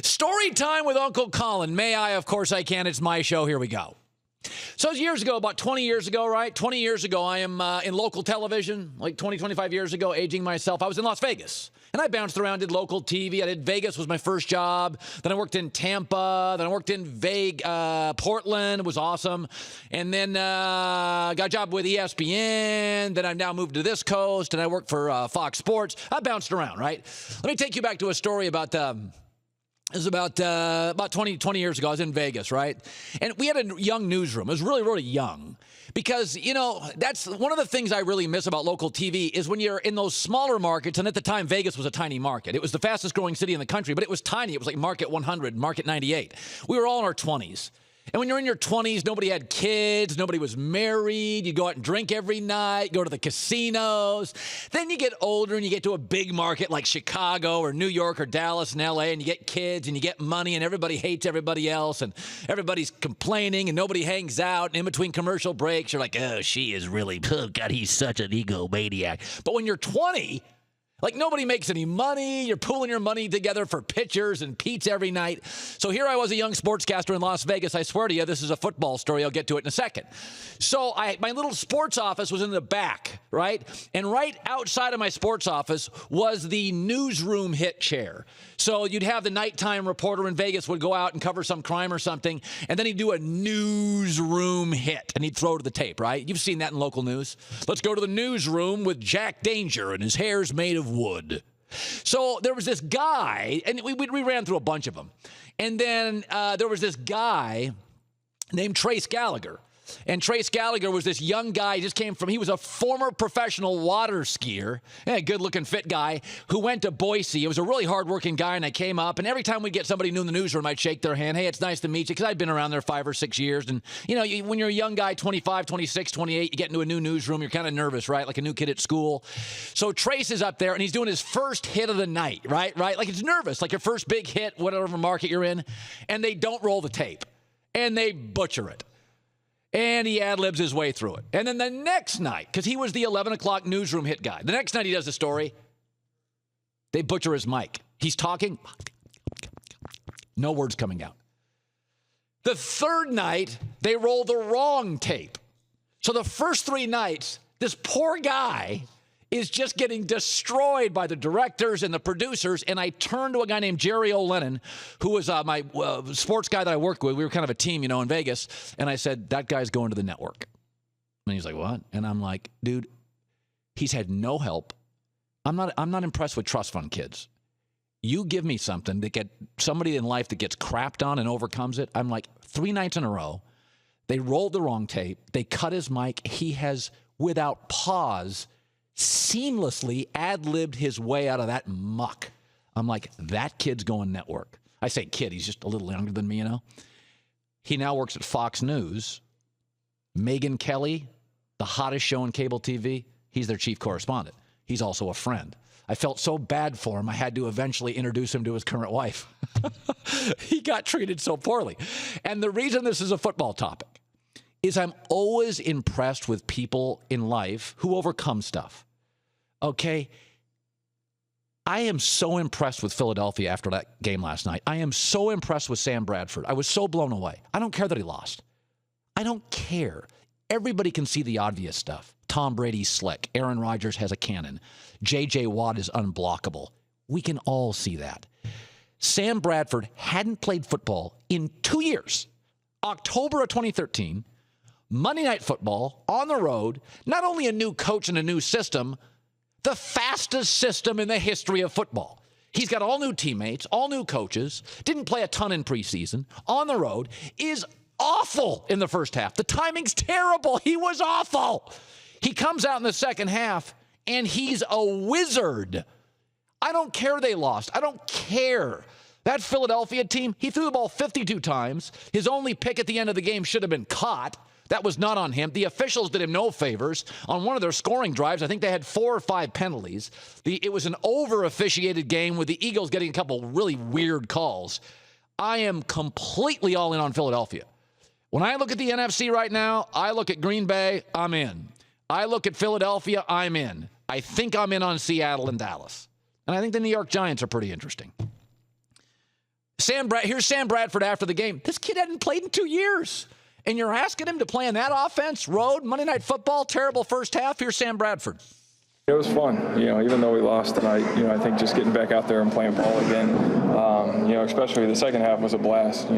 Story time with Uncle Colin. May I? Of course I can. It's my show. Here we go. So years ago, about 20 years ago, right? 20 years ago, I am in local television, like 20, 25 years ago, aging myself. I was in Las Vegas, and I bounced around, did local TV. I did Vegas was my first job. Then I worked in Tampa. Then I worked in Portland. It was awesome. And then got a job with ESPN. Then I've now moved to this coast, and I work for Fox Sports. I bounced around, right? Let me take you back to a story about... It was about 20 years ago. I was in Vegas, right? And we had a young newsroom. It was really, really young. Because, you know, that's one of the things I really miss about local TV is when you're in those smaller markets, and at the time, Vegas was a tiny market. It was the fastest growing city in the country, but it was tiny. It was like Market 100, Market 98. We were all in our 20s. And when you're in your 20s, nobody had kids, nobody was married, you go out and drink every night, go to the casinos. Then you get older and you get to a big market like Chicago or New York or Dallas and LA, and you get kids and you get money and everybody hates everybody else and everybody's complaining and nobody hangs out. And in between commercial breaks, you're like, oh, she is really, oh, God, he's such an egomaniac. But when you're 20, like nobody makes any money. You're pooling your money together for pitchers and Pete's every night. So here I was, a young sportscaster in Las Vegas. I swear to you, this is a football story. I'll get to it in a second. So my little sports office was in the back, right? And right outside of my sports office was the newsroom hit chair. So you'd have the nighttime reporter in Vegas would go out and cover some crime or something, and then he'd do a newsroom hit, and he'd throw to the tape, right? You've seen that in local news. Let's go to the newsroom with Jack Danger, and his hair's made of wood. So there was this guy, and we ran through a bunch of them. And then there was this guy named Trace Gallagher. And Trace Gallagher was this young guy, he was a former professional water skier, a good-looking, fit guy, who went to Boise. He was a really hard-working guy, and I came up, and every time we'd get somebody new in the newsroom, I'd shake their hand. Hey, it's nice to meet you, because I'd been around there 5 or 6 years. And, you know, when you're a young guy, 25, 26, 28, you get into a new newsroom, you're kind of nervous, right? Like a new kid at school. So Trace is up there, and he's doing his first hit of the night, right? Like it's nervous, like your first big hit, whatever market you're in, and they don't roll the tape, and they butcher it. And he ad-libs his way through it. And then the next night, because he was the 11 o'clock newsroom hit guy, the next night he does the story, they butcher his mic. He's talking, no words coming out. The third night, they roll the wrong tape. So the first 3 nights, this poor guy is just getting destroyed by the directors and the producers. And I turned to a guy named Jerry O'Lennon, who was my sports guy that I worked with. We were kind of a team, you know, in Vegas. And I said, that guy's going to the network. And he's like, what? And I'm like, dude, he's had no help. I'm not impressed with trust fund kids. You give me something to get somebody in life that gets crapped on and overcomes it. I'm like, 3 nights in a row, they rolled the wrong tape. They cut his mic. He has, without pause, seamlessly ad-libbed his way out of that muck. I'm like, that kid's going network. I say kid, he's just a little younger than me, you know. He now works at Fox News. Megyn Kelly, the hottest show on cable TV, he's their chief correspondent. He's also a friend. I felt so bad for him, I had to eventually introduce him to his current wife. He got treated so poorly. And the reason this is a football topic is I'm always impressed with people in life who overcome stuff. Okay? I am so impressed with Philadelphia after that game last night. I am so impressed with Sam Bradford. I was so blown away. I don't care that he lost. I don't care. Everybody can see the obvious stuff. Tom Brady's slick. Aaron Rodgers has a cannon. J.J. Watt is unblockable. We can all see that. Sam Bradford hadn't played football in 2 years. October of 2013, Monday Night Football, on the road, not only a new coach and a new system, the fastest system in the history of football. He's got all new teammates, all new coaches, didn't play a ton in preseason, on the road, is awful in the first half. The timing's terrible. He was awful. He comes out in the second half, and he's a wizard. I don't care they lost. I don't care. That Philadelphia team, he threw the ball 52 times. His only pick at the end of the game should have been caught. That was not on him. The officials did him no favors. On one of their scoring drives, I think they had 4 or 5 penalties. It was an over-officiated game with the Eagles getting a couple really weird calls. I am completely all in on Philadelphia. When I look at the NFC right now, I look at Green Bay, I'm in. I look at Philadelphia, I'm in. I think I'm in on Seattle and Dallas. And I think the New York Giants are pretty interesting. Here's Sam Bradford after the game. This kid hadn't played in 2 years. And you're asking him to play in that offense, road, Monday Night Football, terrible first half. Here's Sam Bradford. It was fun, even though we lost tonight, I think just getting back out there and playing ball again, especially the second half was a blast.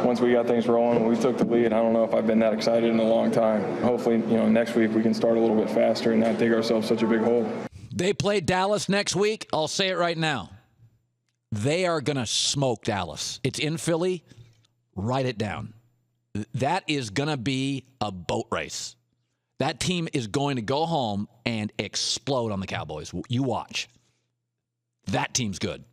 Once we got things rolling, we took the lead. I don't know if I've been that excited in a long time. Hopefully, next week we can start a little bit faster and not dig ourselves such a big hole. They play Dallas next week. I'll say it right now. They are going to smoke Dallas. It's in Philly. Write it down. That is going to be a boat race. That team is going to go home and explode on the Cowboys. You watch. That team's good.